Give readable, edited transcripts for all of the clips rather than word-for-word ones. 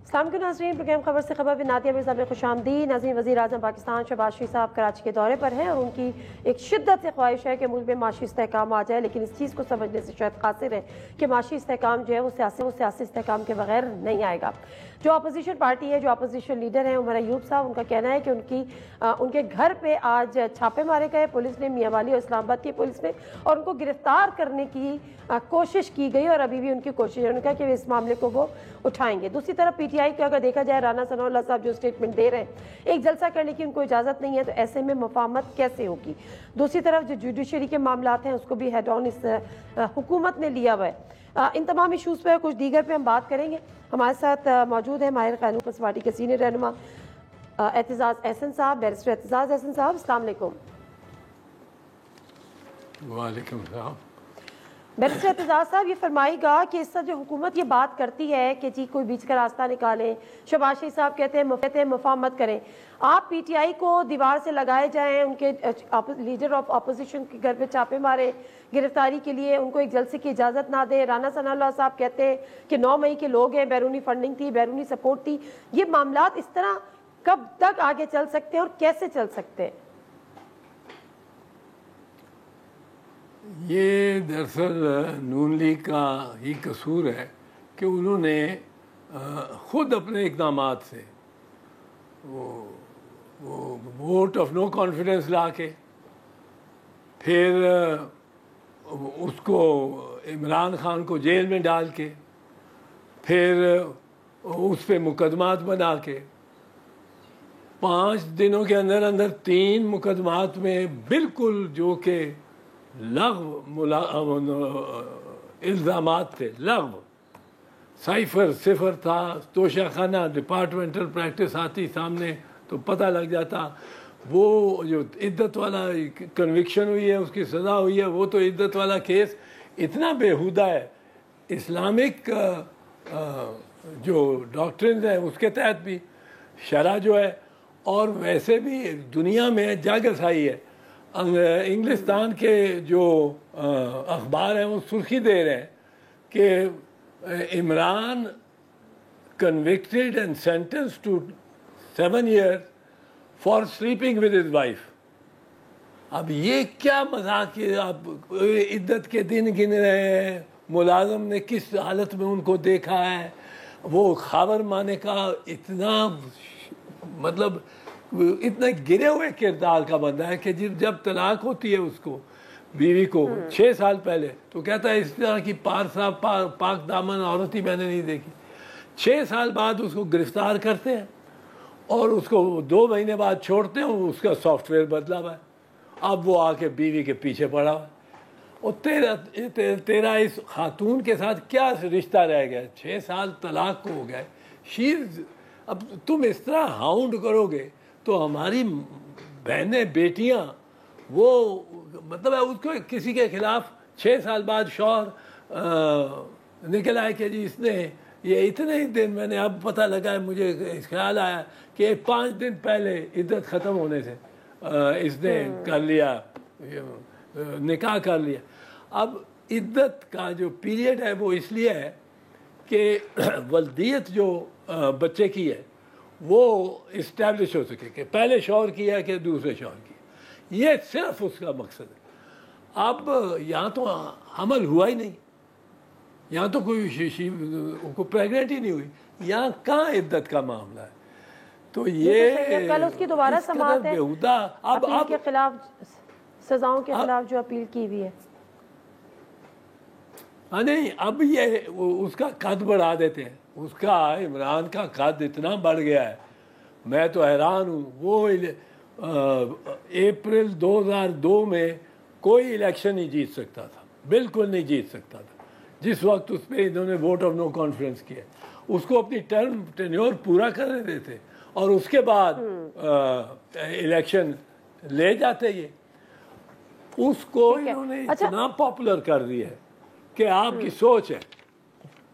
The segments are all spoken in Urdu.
السلام علیکم ناظرین، پروگرام خبر سے خبر ناتیہ مرزا میں خوش آمدید۔ ناظرین، وزیر اعظم پاکستان شہباز شریف صاحب کراچی کے دورے پر ہیں اور ان کی ایک شدت سے خواہش ہے کہ ملک میں معاشی استحکام آ جائے، لیکن اس چیز کو سمجھنے سے شاید قاصر ہے کہ معاشی استحکام جو ہے وہ سیاسی استحکام کے بغیر نہیں آئے گا۔ جو اپوزیشن پارٹی ہے، جو اپوزیشن لیڈر ہیں عمر ایوب صاحب، ان کا کہنا ہے کہ ان کے گھر پہ آج چھاپے مارے گئے پولیس نے، میاں والی اور اسلام آباد کی پولیس نے، اور ان کو گرفتار کرنے کی کوشش کی گئی اور ابھی بھی ان کی کوشش ہے۔ انہوں نے کہا کہ اس معاملے کو وہ اٹھائیں گے۔ دوسری طرف پی ٹی آئی کو اگر دیکھا جائے، رانا ثناء اللہ صاحب جو اسٹیٹمنٹ دے رہے ہیں، ایک جلسہ کرنے کی ان کو اجازت نہیں ہے، تو ایسے میں مفاہمت کیسے ہوگی؟ دوسری طرف جو جوڈیشری کے معاملات ہیں اس کو بھی ہیڈ آن اس حکومت نے لیا ہوا ہے۔ ان تمام ایشوز پہ کچھ دیگر پہ ہم بات کریں گے۔ ہمارے ساتھ موجود ہیں ماہر قانون پیپلز پارٹی کے سینئر رہنما اعتزاز احسن صاحب، بیرسٹر اعتزاز احسن صاحب، السلام علیکم۔ وعلیکم السلام۔ بیرسٹر اعتزاز صاحب، یہ فرمائے گا کہ اس سے جو حکومت یہ بات کرتی ہے کہ جی کوئی بیچ کا راستہ نکالیں، شہباز شریف صاحب کہتے ہیں مفاہمت کریں، آپ پی ٹی آئی کو دیوار سے لگائے جائیں، ان کے لیڈر آف اپوزیشن کے گھر پہ چھاپے مارے گرفتاری کے لیے، ان کو ایک جلسے کی اجازت نہ دیں، رانا ثناء اللہ صاحب کہتے ہیں کہ 9 مئی کے لوگ ہیں، بیرونی فنڈنگ تھی، بیرونی سپورٹ تھی، یہ معاملات اس طرح کب تک آگے چل سکتے ہیں اور کیسے چل سکتے ہیں؟ یہ دراصل نون لیگ کا ہی قصور ہے کہ انہوں نے خود اپنے اقدامات سے وہ ووٹ آف نو کانفیڈنس لا کے، پھر اس کو عمران خان کو جیل میں ڈال کے، پھر اس پہ مقدمات بنا کے 5 دنوں کے اندر اندر 3 مقدمات میں بالکل جو کہ لغو الزامات تھے، لغو، صفر تھا، توشہ خانہ ڈپارٹمنٹل پریکٹس آتی سامنے تو پتہ لگ جاتا۔ وہ جو عدت والا کنوکشن ہوئی ہے، اس کی سزا ہوئی ہے، وہ تو عدت والا کیس اتنا بیہودہ ہے، اسلامک جو ڈاکٹرنز ہیں اس کے تحت بھی شرع جو ہے، اور ویسے بھی دنیا میں جاگس آئی ہے۔ انگلستان کے جو اخبار ہیں وہ سرخی دے رہے ہیں کہ Imran convicted and sentenced to 7 years for sleeping with his wife۔ اب یہ کیا مذاق ہے؟ آپ عدت کے دن گن رہے ہیں، ملازم نے کس حالت میں ان کو دیکھا ہے، وہ خاور مانے کا اتنا مطلب اتنا گرے ہوئے کردار کا بندہ ہے کہ جب طلاق ہوتی ہے اس کو، بیوی کو 6 سال پہلے، تو کہتا ہے اس طرح کی پاک دامن عورت ہی میں نے نہیں دیکھی۔ 6 سال بعد اس کو گرفتار کرتے ہیں اور اس کو 2 مہینے بعد چھوڑتے ہیں، اس کا سافٹ ویئر بدلا ہوا ہے، اب وہ آ کے بیوی کے پیچھے پڑا ہوا ہے۔ اور تیرا اس خاتون کے ساتھ کیا رشتہ رہ گیا؟ 6 سال طلاق کو ہو گئے، اب تم اس طرح ہاؤنڈ کرو گے تو ہماری بہنیں بیٹیاں، وہ مطلب ہے اس کو کسی کے خلاف 6 سال بعد شوہر نکل آئے کہ جی اس نے یہ اتنے ہی دن، میں نے اب پتہ لگا ہے، مجھے خیال آیا کہ 5 دن پہلے عدت ختم ہونے سے اس نے کر لیا، نکاح کر لیا۔ اب عدت کا جو پیریڈ ہے وہ اس لیے ہے کہ ولدیت جو بچے کی ہے وہ اسٹیبلش ہو سکے کہ پہلے شوہر کی ہے کہ دوسرے شوہر کی، یہ صرف اس کا مقصد ہے۔ اب یہاں تو حمل ہوا ہی نہیں، یہاں تو کوئی پریگننٹ ہی نہیں ہوئی، یہاں کہاں عدت کا معاملہ ہے؟ تو یہ کل اس کی دوبارہ سماعت ہے اپیل کے خلاف، سزاؤں کے خلاف جو اپیل کی ہوئی ہے۔ ہاں نہیں، اب یہ اس کا قد بڑھا دیتے ہیں، اس کا عمران کا قد اتنا بڑھ گیا ہے، میں تو حیران ہوں۔ وہ اپریل 2002 میں کوئی الیکشن نہیں جیت سکتا تھا، بالکل نہیں جیت سکتا تھا، جس وقت اس پہ انہوں نے ووٹ آف نو کانفیڈنس کیا، اس کو اپنی ٹینیور پورا کرنے دیتے اور اس کے بعد الیکشن لے جاتے۔ یہ اس کو انہوں نے اتنا پاپولر کر دیا ہے کہ آپ کی سوچ ہے،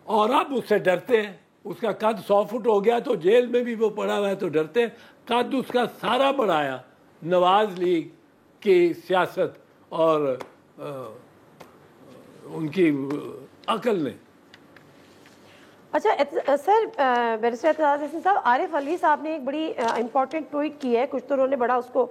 اور اب اس سے ڈرتے ہیں۔ اس کا قد 100 فٹ ہو گیا تو جیل میں بھی وہ پڑا ہوا ہے تو ڈرتے ہیں۔ قد اس کا سارا بڑھایا نواز لیگ کی سیاست اور ان کی عقل نے۔ اچھا سر، بیرسٹر اعتراض حسین صاحب، عارف علوی صاحب نے ایک بڑی امپورٹنٹ ٹویٹ کی ہے. کچھ تو انہوں نے بڑا اس کو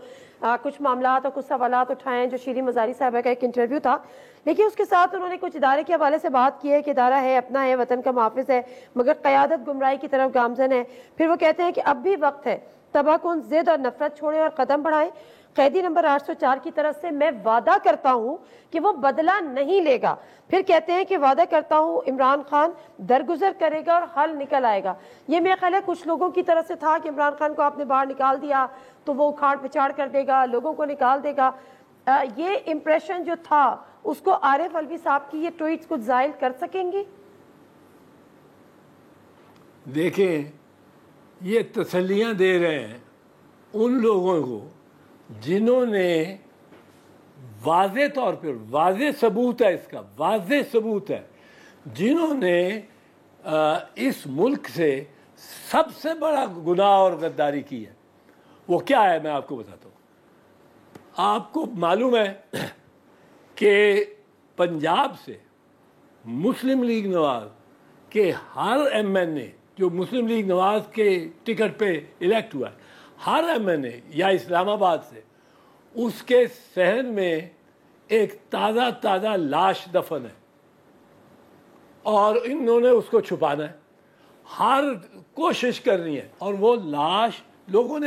کچھ معاملات اور کچھ سوالات اٹھائے ہیں جو شیریں مزاری صاحبہ کا ایک انٹرویو تھا، لیکن اس کے ساتھ انہوں نے کچھ ادارے کے حوالے سے بات کی ہے کہ ادارہ ہے، اپنا ہے، وطن کا محافظ ہے، مگر قیادت گمراہی کی طرف گامزن ہے. پھر وہ کہتے ہیں کہ اب بھی وقت ہے، تباہ کن ضد اور نفرت چھوڑیں اور قدم بڑھائیں. قیدی نمبر 804 کی طرف سے میں وعدہ کرتا ہوں کہ وہ بدلہ نہیں لے گا. پھر کہتے ہیں کہ وعدہ کرتا ہوں عمران خان درگزر کرے گا اور حل نکل آئے گا. یہ میرا خیال ہے کچھ لوگوں کی طرف سے تھا کہ عمران خان کو آپ نے باہر نکال دیا تو وہ اکھاڑ پچاڑ کر دے گا، لوگوں کو نکال دے گا. یہ امپریشن جو تھا اس کو عارف علوی صاحب کی یہ ٹویٹس کچھ زائل کر سکیں گے؟ دیکھیں، یہ تسلیاں دے رہے ہیں ان لوگوں کو جنہوں نے واضح طور پر، واضح ثبوت ہے، اس کا واضح ثبوت ہے، جنہوں نے اس ملک سے سب سے بڑا گناہ اور غداری کی ہے. وہ کیا ہے میں آپ کو بتاتا ہوں. آپ کو معلوم ہے کہ پنجاب سے مسلم لیگ نواز کے ہر ایم این اے جو مسلم لیگ نواز کے ٹکٹ پہ الیکٹ ہوا ہے، ہر ایم این اے یا اسلام آباد سے، اس کے صحن میں ایک تازہ لاش دفن ہے اور انہوں نے اس کو چھپانا ہے. ہر کوشش کرنی ہے اور وہ لاش لوگوں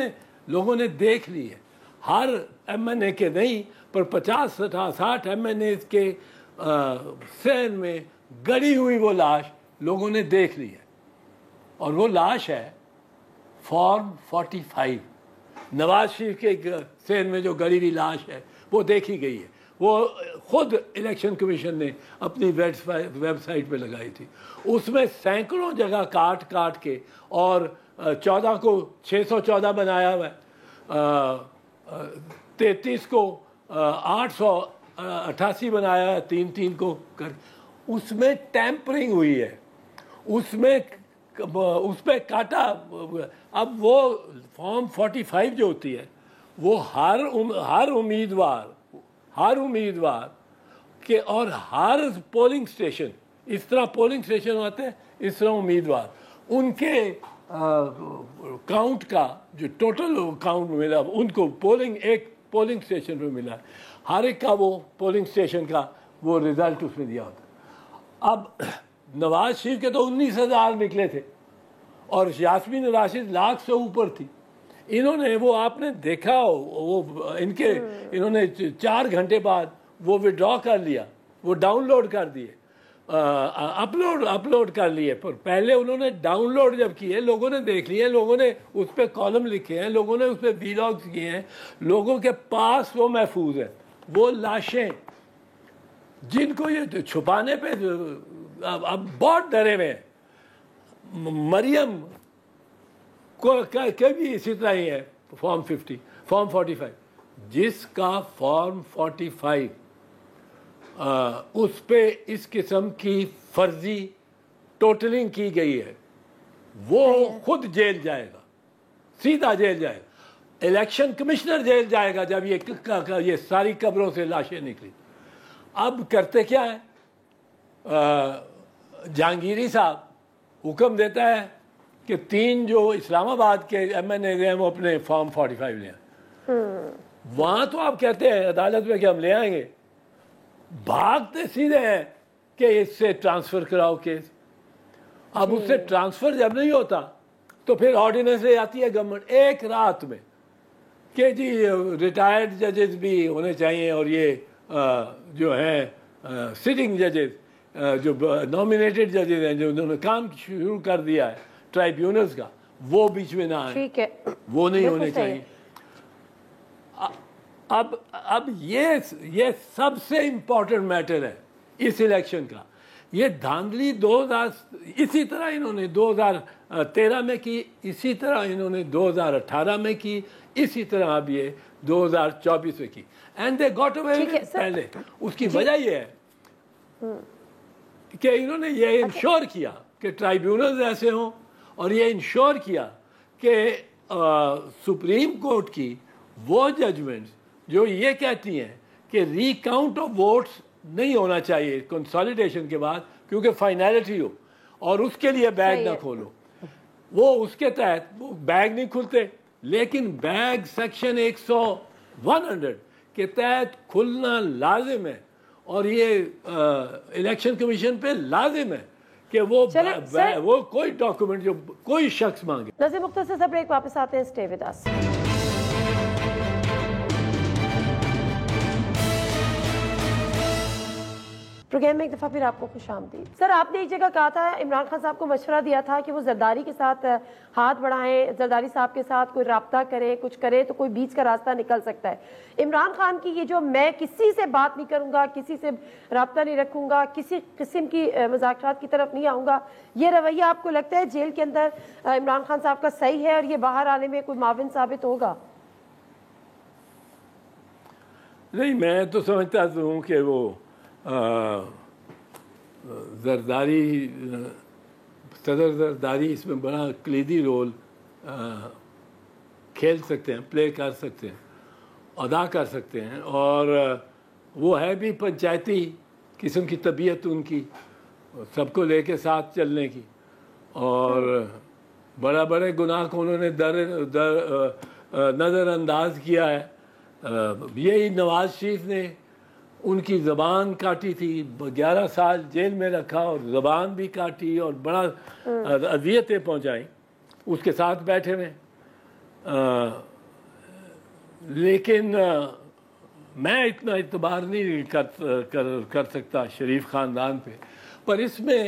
نے دیکھ لی ہے. ہر ایم این اے کے نہیں پر 50-60 ایم این اے کے صحن میں گڑی ہوئی وہ لاش لوگوں نے دیکھ لی ہے. اور وہ لاش ہے فارم 45. نواز شریف کے صحن میں جو گڑی ہوئی لاش ہے وہ دیکھی گئی ہے. وہ خود الیکشن کمیشن نے اپنی ویب سائٹ پہ لگائی تھی. اس میں سینکڑوں جگہ کاٹ کے اور 14 کو 614 بنایا ہوا ہے، 33 کو 888 بنایا ہے، 3 کو کر. اس میں ٹیمپرنگ ہوئی ہے، اس پہ کاٹا. اب وہ فارم 45 جو ہوتی ہے وہ ہر امیدوار کہ اور ہر پولنگ اسٹیشن، اس طرح پولنگ اسٹیشن ہوتے ہیں، اس طرح امیدوار ان کے کاؤنٹ کا جو ٹوٹل کاؤنٹ ملا ان کو ایک پولنگ اسٹیشن پہ ملا ہے. ہر ایک کا وہ پولنگ اسٹیشن کا وہ رزلٹ اس میں دیا ہوتا ہے. اب نواز شریف کے تو 19,000 نکلے تھے اور یاسمین راشد لاکھ سے اوپر تھی. انہوں نے وہ آپ نے دیکھا وہ انہوں نے 4 گھنٹے بعد وہ وڈرا کر لیا، وہ ڈاؤن لوڈ کر دیے، اپلوڈ کر لیے. پر پہلے انہوں نے ڈاؤن لوڈ جب کیے لوگوں نے دیکھ لیے، لوگوں نے اس پہ کالم لکھے ہیں، لوگوں نے اس پہ ویلاگز کیے ہیں، لوگوں کے پاس وہ محفوظ ہے. وہ لاشیں جن کو یہ چھپانے پہ اب بہت ڈرے ہوئے ہیں. مریم کو بھی اسی طرح ہی ہے فارم 45. جس کا فارم 45 اس پہ اس قسم کی فرضی ٹوٹلنگ کی گئی ہے وہ خود جیل جائے گا، سیدھا جیل جائے گا. الیکشن کمشنر جیل جائے گا جب یہ ساری قبروں سے لاشیں نکلی. اب کرتے کیا ہے، جہانگیری صاحب حکم دیتا ہے کہ 3 جو اسلام آباد کے ایم این اے ہیں وہ اپنے فارم 45 لے آئیں. وہاں تو آپ کہتے ہیں عدالت میں کہ ہم لے آئیں گے، بھاگتے سیدھے ہیں کہ اس سے ٹرانسفر کراؤ کیس. اب اس سے ٹرانسفر جب نہیں ہوتا تو پھر آرڈیننس لے آتی ہے گورنمنٹ ایک رات میں کہ جی ریٹائرڈ ججز بھی ہونے چاہیے اور یہ جو ہیں سٹنگ ججز جو نامینیٹڈ ججز ہیں جو انہوں نے کام شروع کر دیا ہے ٹرائیبیونلز کا وہ بیچ میں نہ آئے، وہ نہیں ہونے چاہیے. اب یہ سب سے امپورٹنٹ میٹر ہے اس الیکشن کا. یہ دھاندلی 2000 اسی طرح انہوں نے 2013 میں کی، اسی طرح انہوں نے 2018 میں کی، اسی طرح اب یہ 2024 میں کی. اینڈ دے گاٹ اوے پہلے. اس کی وجہ یہ ہے کہ انہوں نے یہ انشور کیا کہ ٹرائیبیونلز ایسے ہوں اور یہ انشور کیا کہ سپریم کورٹ کی وہ ججمنٹس جو یہ کہتی ہیں کہ ری کاؤنٹ آف ووٹس نہیں ہونا چاہیے کنسالیڈیشن کے بعد کیونکہ فائنلٹی ہو، اور اس کے لیے بیگ نہ کھولو. وہ اس کے تحت وہ بیگ نہیں کھلتے, لیکن بیگ سیکشن 100 کے تحت کھلنا لازم ہے, اور یہ الیکشن کمیشن پہ لازم ہے کہ وہ کوئی ڈاکومنٹ جو کوئی شخص مانگے. نظیر مختصر سا بریک, واپس آتے ہیں, اسٹے ود اس. پروگرام میں ایک دفعہ پھر آپ کو خوش آمدید. سر, آپ نے ایک جگہ کہا تھا, عمران خان صاحب کو مشورہ دیا تھا کہ وہ زرداری کے ساتھ ہاتھ بڑھائیں, زرداری صاحب کے ساتھ کوئی رابطہ کرے, کچھ کرے تو کوئی بیچ کا راستہ نکل سکتا ہے. عمران خان کی یہ جو میں کسی سے بات نہیں کروں گا, کسی سے رابطہ نہیں رکھوں گا, کسی قسم کی مذاکرات کی طرف نہیں آؤں گا, یہ رویہ آپ کو لگتا ہے جیل کے اندر عمران خان صاحب کا صحیح ہے اور یہ باہر آنے میں کوئی معاون ثابت ہوگا؟ نہیں, میں تو سمجھتا ہوں کہ وہ زرداری, صدر زرداری اس میں بڑا کلیدی رول کھیل سکتے ہیں, پلے کر سکتے ہیں, ادا کر سکتے ہیں, اور وہ ہے بھی پنچایتی قسم کی طبیعت ان کی, سب کو لے کے ساتھ چلنے کی, اور بڑے بڑے گناہ کو انہوں نے نظر انداز کیا ہے. یہی نواز شریف نے ان کی زبان کاٹی تھی, 11 سال جیل میں رکھا اور زبان بھی کاٹی اور بڑا اذیتیں پہنچائیں, اس کے ساتھ بیٹھے ہوئے. لیکن میں اتنا اعتبار نہیں کر سکتا شریف خاندان پہ. پر اس میں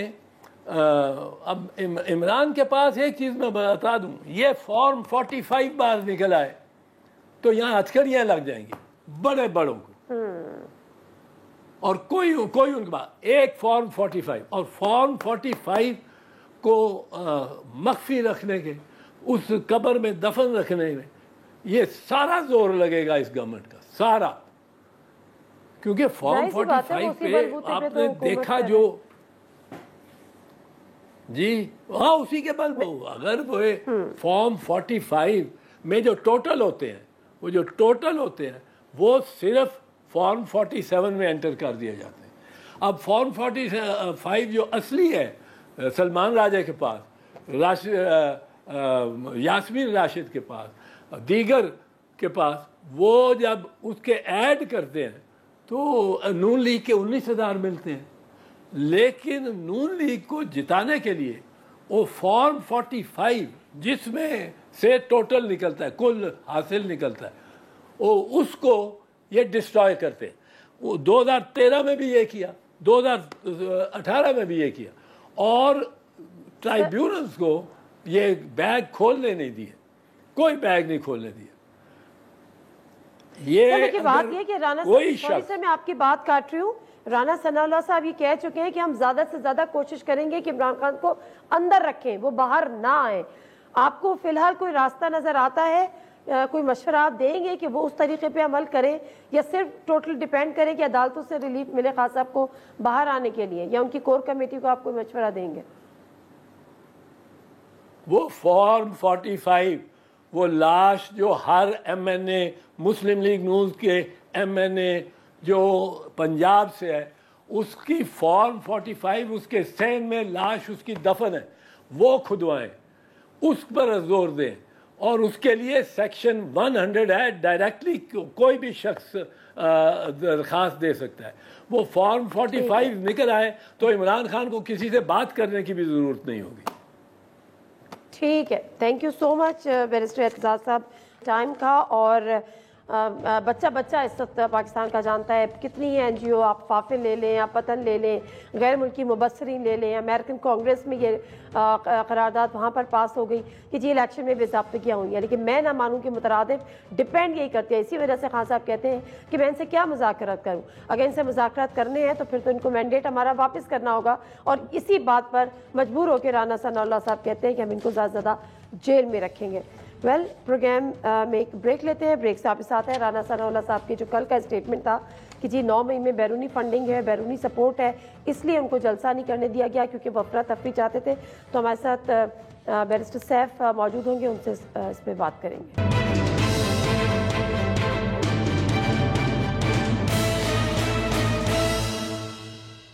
اب عمران کے پاس ایک چیز میں بتا دوں, یہ فارم 45 بار نکل آئے تو یہاں ہتھکڑیاں لگ جائیں گی بڑے بڑوں کو, اور کوئی ان کے بعد ایک فارم 45, اور فارم 45 کو مخفی رکھنے کے, اس قبر میں دفن رکھنے میں یہ سارا زور لگے گا اس گورنمنٹ کا سارا, کیونکہ فارم 45 پہ آپ نے دیکھا جو جی ہاں اسی کے بل پہ اگر وہ فارم 45 میں جو ٹوٹل ہوتے ہیں وہ صرف فارم 47 میں انٹر کر دیا جاتے ہیں. اب فارم 45 جو اصلی ہے سلمان راجہ کے پاس, یاسمین راشد کے پاس, دیگر کے پاس, وہ جب اس کے ایڈ کرتے ہیں تو نون لیگ کے 19,000 ملتے ہیں. لیکن نون لیگ کو جتانے کے لیے وہ فارم 45 جس میں سے ٹوٹل نکلتا ہے, کل حاصل نکلتا ہے, وہ اس کو یہ ڈسٹرائے کرتے ہیں. وہ 2013 میں بھی یہ کیا, 2018 میں بھی یہ کیا, اور ٹرائیبیونلز کو یہ بیگ کھولنے نہیں دیے, کوئی بیگ نہیں کھولنے دیا. یہ بات یہ کہ رانا صاحب, میں آپ کی بات کاٹ رہی ہوں, رانا ثناء اللہ صاحب یہ کہہ چکے ہیں کہ ہم زیادہ سے زیادہ کوشش کریں گے کہ عمران خان کو اندر رکھیں, وہ باہر نہ آئیں. آپ کو فی الحال کوئی راستہ نظر آتا ہے, کوئی مشورہ آپ دیں گے کہ وہ اس طریقے پہ عمل کریں, یا صرف ٹوٹل ڈیپینڈ کریں کہ عدالتوں سے ریلیف ملے خان صاحب کو باہر آنے کے لیے, یا ان کی کور کمیٹی کو آپ کوئی مشورہ دیں گے؟ وہ فارم 45 وہ لاش جو ہر ایم این اے, مسلم لیگ نون کے ایم این اے جو پنجاب سے ہے, اس کی فارم 45 اس کے سین میں لاش اس کی دفن ہے, وہ کھدوائیں, اس پر زور دیں. اور اس کے لیے سیکشن 100 ہے, ڈائریکٹلی کوئی بھی شخص درخواست دے سکتا ہے. وہ فارم 45 نکل آئے تو عمران خان کو کسی سے بات کرنے کی بھی ضرورت نہیں ہوگی. ٹھیک ہے, thank you so much barrister Aitzaz صاحب ٹائم کا. اور بچہ اس وقت پاکستان کا جانتا ہے کتنی این جی او, آپ فافل لے لیں, آپ پتن لے لیں, غیر ملکی مبصرین لے لیں, امریکن کانگریس میں یہ قرارداد وہاں پر پاس ہو گئی کہ جی الیکشن میں بے ضابطگیاں ہوئی ہیں, لیکن میں نہ مانوں کہ مترادف ڈیپینڈ یہی کرتے ہیں. اسی وجہ سے خان صاحب کہتے ہیں کہ میں ان سے کیا مذاکرات کروں, اگر ان سے مذاکرات کرنے ہیں تو پھر تو ان کو مینڈیٹ ہمارا واپس کرنا ہوگا. اور اسی بات پر مجبور ہو کے رانا ثناء اللہ صاحب کہتے ہیں کہ ہم ان کو زیادہ زیادہ جیل میں رکھیں گے. پروگرام میں ایک بریک لیتے ہیں. بریک سے واپس آتے ہیں. رانا ثناء اللہ صاحب کی جو کل کا اسٹیٹمنٹ تھا کہ جی 9 مئی میں بیرونی فنڈنگ ہے, بیرونی سپورٹ ہے, اس لیے ان کو جلسہ نہیں کرنے دیا گیا کیونکہ وہ افراتفری چاہتے تھے. تو ہمارے ساتھ بیرسٹر سیف موجود ہوں گے, ان سے اس پہ بات کریں گے.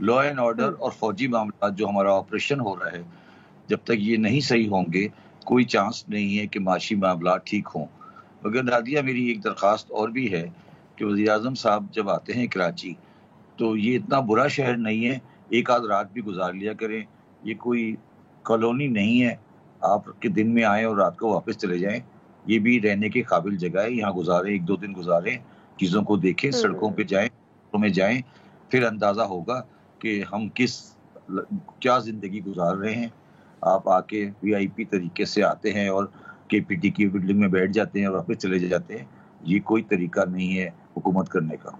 لا اینڈ آرڈر اور فوجی معاملات جو ہمارا آپریشن ہو رہا ہے، جب تک یہ نہیں صحیح ہوں گے کوئی چانس نہیں ہے کہ معاشی معاملات ٹھیک ہوں. مگر نادیہ میری ایک درخواست اور بھی ہے کہ وزیر اعظم صاحب جب آتے ہیں کراچی تو یہ اتنا برا شہر نہیں ہے، ایک آدھ رات بھی گزار لیا کریں. یہ کوئی کالونی نہیں ہے آپ کے دن میں آئیں اور رات کو واپس چلے جائیں. یہ بھی رہنے کے قابل جگہ ہے، یہاں گزاریں، ایک دو دن گزاریں، چیزوں کو دیکھیں، سڑکوں پہ جائیں، گھروں میں جائیں، پھر اندازہ ہوگا کہ ہم کیا زندگی گزار رہے ہیں. آپ آ کے وی آئی پی طریقے سے آتے ہیں اور کے پی ٹی کی بلڈنگ میں بیٹھ جاتے ہیں اور واپس چلے جاتے ہیں. یہ کوئی طریقہ نہیں ہے حکومت کرنے کا.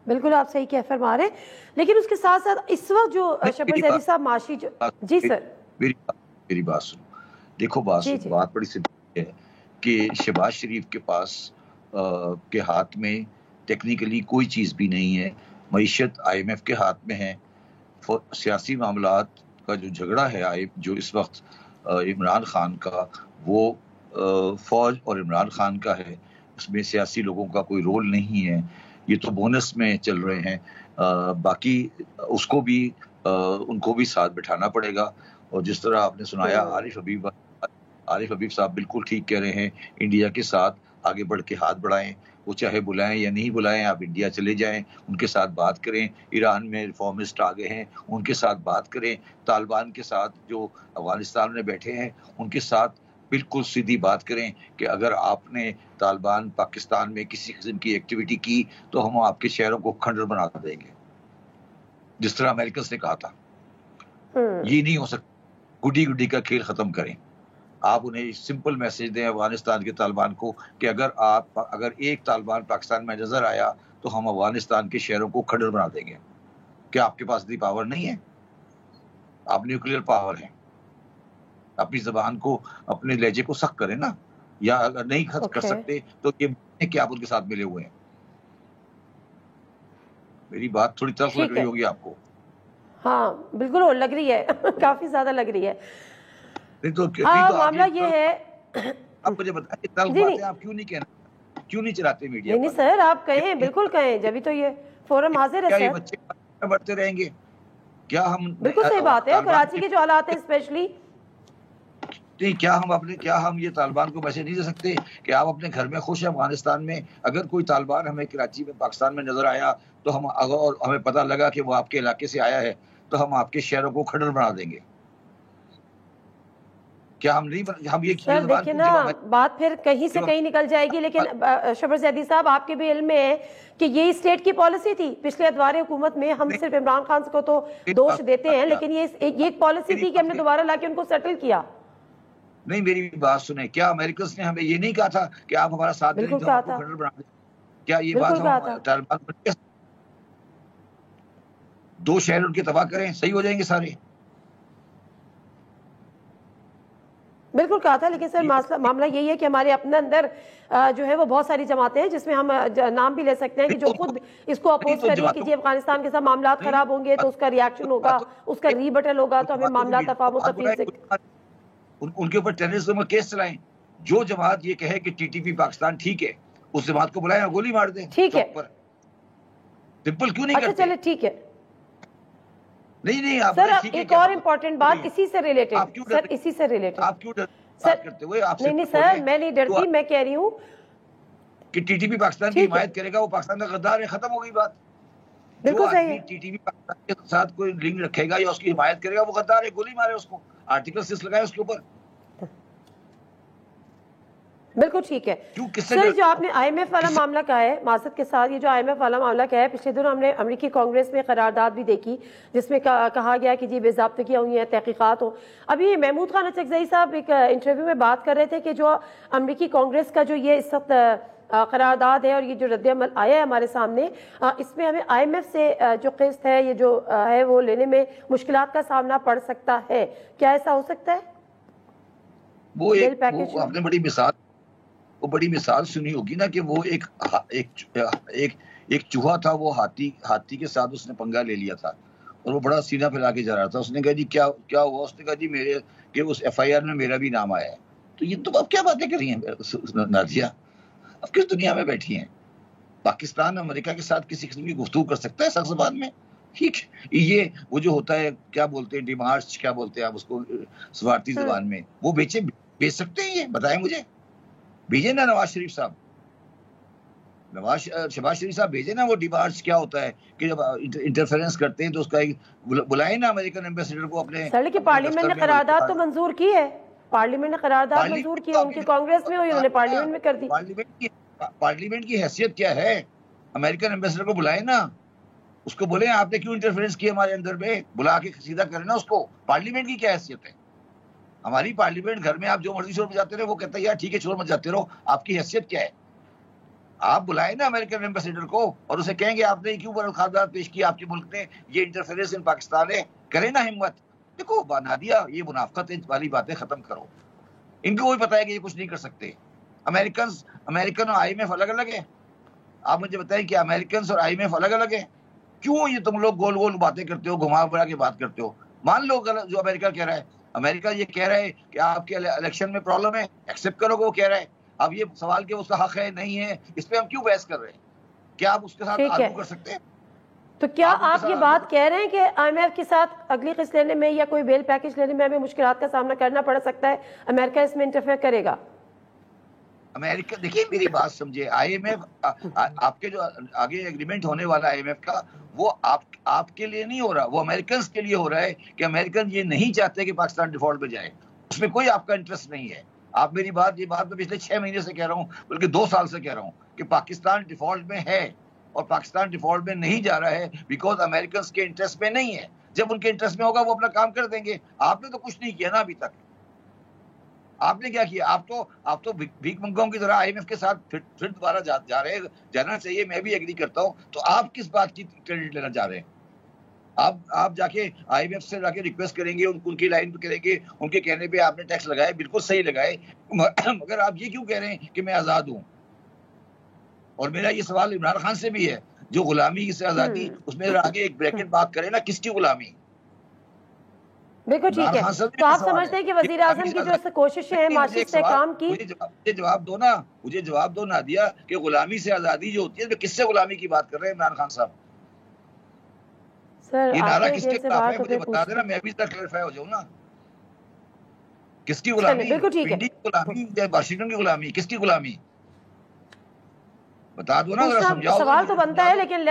بالکل آپ صحیح کہہ فرما رہے ہیں، لیکن اس کے ساتھ ساتھ اس وقت جو شبر زیدی صاحب معاشی جی سر میری بات سنو. دیکھو بات بڑی سی ہے کہ شہباز شریف کے پاس کے ہاتھ میں ٹیکنیکلی کوئی چیز بھی نہیں ہے. معیشت آئی ایم ایف کے ہاتھ میں ہے. سیاسی معاملات کا جو جھگڑا ہے جو اس وقت عمران خان کا، وہ فوج اور عمران خان کا ہے. اس میں سیاسی لوگوں کا کوئی رول نہیں ہے. یہ تو بونس میں چل رہے ہیں. باقی اس کو بھی ان کو بھی ساتھ بٹھانا پڑے گا. اور جس طرح آپ نے سنایا عارف حبیب صاحب بالکل ٹھیک کہہ رہے ہیں. انڈیا کے ساتھ آگے بڑھ کے ہاتھ بڑھائیں، وہ چاہے بلائیں یا نہیں بلائیں، آپ انڈیا چلے جائیں، ان کے ساتھ بات کریں. ایران میں ریفارمسٹ آ گئے ہیں، ان کے ساتھ بات کریں. طالبان کے ساتھ جو افغانستان میں بیٹھے ہیں ان کے ساتھ بالکل سیدھی بات کریں کہ اگر آپ نے طالبان پاکستان میں کسی قسم کی ایکٹیویٹی کی تو ہم آپ کے شہروں کو کھنڈر بنا دیں گے، جس طرح امریکہ نے کہا تھا. یہ نہیں ہو سکتا. گڈی کا کھیل ختم کریں. آپ انہیں سمپل میسج دیں افغانستان کے طالبان کو کہ اگر ایک طالبان پاکستان میں نظر آیا تو ہم افغانستان کے شہروں کو کھنڈر بنا دیں گے. کیا آپ کے پاس اتنی پاور نہیں ہے؟ آپ نیوکلیئر پاور ہیں. اپنی زبان کو، اپنے لہجے کو سخت کریں نا. یا اگر نہیں کر سکتے تو یہ کہ آپ ان کے ساتھ ملے ہوئے ہیں. میری بات تھوڑی طرف لگ رہی ہوگی آپ کو. ہاں بالکل لگ رہی ہے، کافی زیادہ لگ رہی ہے. معاملہ یہ ہے، آپ مجھے بتائیں آپ کیوں نہیں کہنا، کیوں نہیں چلاتے میڈیا؟ نہیں سر آپ کہیں، بالکل کہیں، جبھی تو یہ فورم حاضر ہے. کیا یہ بچے بڑھتے رہیں گے؟ کیا ہم بالکل صحیح بات ہے. کراچی کے جو حالات ہیں اسپیشلی، کیا ہم یہ طالبان کو میسج نہیں دے سکتے کہ آپ اپنے گھر میں خوش ہیں افغانستان میں؟ اگر کوئی طالبان ہمیں کراچی میں پاکستان میں نظر آیا تو ہمیں پتہ لگا کہ وہ آپ کے علاقے سے آیا ہے تو ہم آپ کے شہروں کو کھنڈر بنا دیں گے. کیا ہم یہ سر دیکھیں نا، بات پھر کہیں سے کہیں نکل جائے گی. لیکن شبر زیدی صاحب آپ کے بھی علم میں ہے کہ یہ اسٹیٹ کی پالیسی تھی پچھلے ادوار حکومت میں. ہم صرف عمران خان کو تو دوش دیتے ہیں، لیکن یہ ایک پالیسی تھی کہ ہم نے دوبارہ لا کے ان کو سیٹل کیا. نہیں میری بات سنیں، کیا امریکس نے ہمیں یہ نہیں کہا تھا کہ آپ ہمارا ساتھ دیں تو آپ کو کھنڈر بنا دیں؟ کیا یہ بات ہم طالبان دو شہر ان کے تباہ کریں صحیح ہو جائیں گے سارے؟ بالکل کہا تھا. لیکن سر معاملہ یہی ہے کہ ہمارے اپنے اندر جو ہے وہ بہت ساری جماعتیں ہیں جس میں ہم نام بھی لے سکتے ہیں کہ جو خود اس کو اپوز کر رہی ہے کہ جی افغانستان کے ساتھ معاملات خراب ہوں گے تو اس کا ریاکشن ہوگا، اس کا ری بٹل ہوگا، تو ہمیں معاملات تفاہم و تفہیم سے ان کے اوپر ٹیررزم کا کیس چلائیں. جو جماعت یہ کہے کہ ٹی ٹی پی پاکستان ٹھیک ہے، اس جماعت کو بلائیں اور گولی مار دیں. ٹھیک ہے، سمپل کیوں نہیں اچھا کرتے؟ چلے ٹھیک ہے. نہیں سر ایک اور امپورٹنٹ بات اسی سے ریلیٹڈ، سر اسی سے ریلیٹڈ، آپ کیوں بات کرتے ہوئے آپ سے نہیں سر میں نہیں ڈرتی، میں کہہ رہی ہوں کہ ٹی ٹی پی پاکستان کی حمایت کرے گا، وہ پاکستان کا غدار ہے، ختم ہو گئی بات. بالکل صحیح ہے. ٹی ٹی پی پاکستان کے ساتھ کوئی لنک رکھے گا یا اس کی حمایت کرے گا وہ غدار ہے، گولی مارے اس کو، آرٹیکل 6 لگائے اس کے اوپر. بالکل ٹھیک ہے. سر جو آپ نے آئی ایم ایف والا معاملہ کہا ہے، معذرت کے ساتھ یہ جو آئی ایم ایف والا معاملہ کہا ہے، پچھلے دنوں ہم نے امریکی کانگریس میں قرارداد بھی دیکھی جس میں کہا گیا کہ جی بے ضابطگیاں ہوئی ہیں، تحقیقات ہوں. ابھی محمود خان اچکزئی صاحب ایک انٹرویو میں بات کر رہے تھے کہ جو امریکی کانگریس کا جو یہ اس وقت قرارداد ہے اور یہ جو رد عمل آیا ہے ہمارے سامنے، اس میں ہمیں آئی ایم ایف سے جو قسط ہے یہ جو ہے وہ لینے میں مشکلات کا سامنا پڑ سکتا ہے. کیا ایسا ہو سکتا ہے؟ وہ آپ نے بڑی مثال سنی ہوگی نا کہ وہ ایک چوہا تھا، وہ ہاتھی کے ساتھ اس نے پنگا لے لیا تھا اور وہ بڑا سینہ پھیلا کے جا رہا تھا. اس نے کہا جی کیا ہوا؟ اس نے کہا جی میرے کہ اس ایف آئی آر میں میرا بھی نام آیا ہے. تو یہ تو اب کیا باتیں کر رہی ہیں نازیہ؟ اب کس دنیا میں بیٹھی ہیں؟ پاکستان امریکہ کے ساتھ کسی قسم کی گفتگو کر سکتا ہے سخت زبان میں؟ ٹھیک، یہ وہ جو ہوتا ہے کیا بولتے ہیں ڈیمارچ، کیا بولتے ہیں آپ اس کو سفارتی زبان میں، وہ بیچ سکتے ہیں؟ یہ بتائیں مجھے، بھیجے نا نواز شریف صاحب، شہباز شریف صاحب بھیجے نا وہ ڈیمارچ کیا ہوتا ہے کہ جب انٹرفیرنس کرتے ہیں تو اس کا بلائیں نا امریکن ایمبیسیڈر کو اپنے. سر لیکن پارلیمنٹ نے قرارداد تو منظور کی ہے، پارلیمنٹ نے قرارداد منظور کی ہے، ان کی کانگریس میں ہوئی، انہوں نے پارلیمنٹ میں کر دی. پارلیمنٹ کی حیثیت کیا ہے؟ امریکن ایمبیسیڈر کو بلائیں نا، اس کو بولیں آپ نے کیوں انٹرفیرنس کیا ہمارے اندر میں، بلا کے سیدھا کریں نا اس کو. پارلیمنٹ کی کیا حیثیت ہے؟ ہماری پارلیمنٹ گھر میں آپ جو مرضی شور بجاتے رہے، وہ کہتا ہے یار ٹھیک ہے شور مچاتے رہو، آپ کی حیثیت کیا ہے؟ آپ بلائیں نا امریکن ایمبیسیڈر کو اور اسے کہیں گے آپ نے کیوں خاطرات پیش کیا آپ کے ملک نے، یہ انٹرفیرنس ان پاکستان ہے، کریں نا ہمت. دیکھو نادیہ، یہ منافقت والی باتیں ختم کرو، ان کو بھی پتا ہے کہ یہ کچھ نہیں کر سکتے. امریکن اور آئی ایم ایف الگ الگ ہے. آپ مجھے بتائیں کہ امریکنز اور آئی ایم ایف الگ الگ ہے؟ کیوں یہ تم لوگ گول گول باتیں کرتے ہو، گھما پھرا کے بات کرتے ہو؟ مان لو جو امریکہ کہہ رہا ہے، امریکہ یہ کہہ رہا ہے کہ آپ کے الیکشن میں پرابلم ہے، ایکسیپٹ کرو کہ وہ کہہ رہا ہے. اب یہ سوال کہ اس کا حق ہے نہیں ہے، اس پہ ہم کیوں بحث کر رہے ہیں؟ کیا آپ اس کے ساتھ آرگو کر سکتے ہیں؟ تو کیا آپ یہ بات کہہ رہے ہیں کہ آئی ایم ایف کے ساتھ اگلی قسط لینے میں یا کوئی بیل پیکج لینے میں ہمیں مشکلات کا سامنا کرنا پڑ سکتا ہے، امریکہ اس میں انٹرفیئر کرے گا؟ امریکہ دیکھیے میری بات سمجھے، آئی ایم ایف آپ کے جو آگے ایگریمنٹ ہونے والا آئی ایم ایف کا، وہ آپ کے لیے نہیں ہو رہا، وہ امریکنز کے لیے ہو رہا ہے کہ امریکن یہ نہیں چاہتے کہ پاکستان ڈیفالٹ میں جائے، اس میں کوئی آپ کا انٹرسٹ نہیں ہے. آپ میری یہ بات میں پچھلے 6 مہینے سے کہہ رہا ہوں، بلکہ 2 سال سے کہہ رہا ہوں کہ پاکستان ڈیفالٹ میں ہے، اور پاکستان ڈیفالٹ میں نہیں جا رہا ہے بیکاز امریکنز کے انٹرسٹ میں نہیں ہے. جب ان کے انٹرسٹ میں ہوگا وہ اپنا کام کر دیں گے. آپ نے تو کچھ نہیں کیا نا ابھی تک. آپ نے کیا کیا؟ آپ تو بھیک منگوں کی طرح آئی ایم ایف کے ساتھ پھر دوبارہ جا رہے ہیں. جانا چاہیے، میں بھی ایگری کرتا ہوں. تو آپ کس بات کی کریڈٹ لینا چاہ رہے ہیں؟ آپ جا کے آئی ایم ایف سے جا کے ریکویسٹ کریں گے، ان کی لائن پہ کریں گے، ان کے کہنے پہ آپ نے ٹیکس لگائے، بالکل صحیح لگائے، مگر آپ یہ کیوں کہہ رہے ہیں کہ میں آزاد ہوں؟ اور میرا یہ سوال عمران خان سے بھی ہے، جو غلامی سے آزادی، اس میں آگے ایک بریکٹ بات کرے نا، کس کی غلامی؟ بالکل ٹھیک ہے. تو آپ سمجھتے ہیں کہ وزیر اعظم کی جو کوششیں ہیں معاشی استحکام کی، مجھے جواب دو نادیہ کہ غلامی سے آزادی جو ہوتی ہے، کس سے غلامی کی بات کر رہے ہیں عمران خان صاحب؟ سر یہ نعرہ کس کے خلاف ہے مجھے بتا دینا، میں بھی کلیئرفائی ہو جاؤں نا. کس کی غلامی؟ بالکل ٹھیک ہے. غلامی یا واشنگٹن کی غلامی؟ کس کی غلامی؟ بتا دو نا، ذرا سمجھاؤ. سوال تو بنتا ہے، لیکن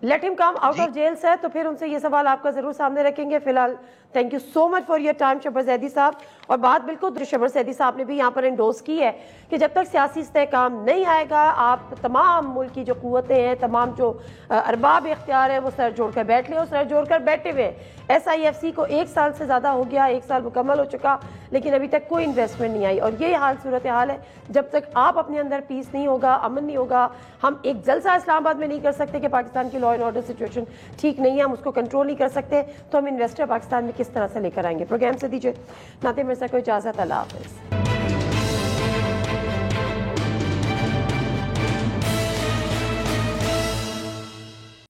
لیٹ ہم کم آؤٹ آف جیل سے، تو پھر ان سے یہ سوال آپ کا ضرور سامنے رکھیں گے. فی الحال thank you so much for your time Shabbar Zaidi صاحب. اور بات بالکل شبر زیدی صاحب نے بھی یہاں پر انڈوز کی ہے کہ جب تک سیاسی استحکام نہیں آئے گا، آپ تمام ملک کی جو قوتیں ہیں، تمام جو ارباب اختیار ہیں، وہ سر جوڑ کر بیٹھ لیں، اور سر جوڑ کر بیٹھے ہوئے. ایس آئی ایف سی کو 1 سال سے زیادہ ہو گیا، 1 سال مکمل ہو چکا، لیکن ابھی تک کوئی انویسٹمنٹ نہیں آئی. اور یہ صورتحال ہے. جب تک آپ اپنے اندر پیس نہیں ہوگا، امن نہیں ہوگا، ہم ایک جلسہ اسلام آباد میں نہیں کر سکتے کہ پاکستان کی لا اینڈ آرڈر سچویشن ٹھیک نہیں ہے، ہم اس کو کنٹرول نہیں کر سکتے، تو ہم انویسٹر پاکستان میں کس طرح سے لے کر آئیں گے؟ پروگرام سے دیجیے ناطق مرزا کو اجازت. اللہ حافظ.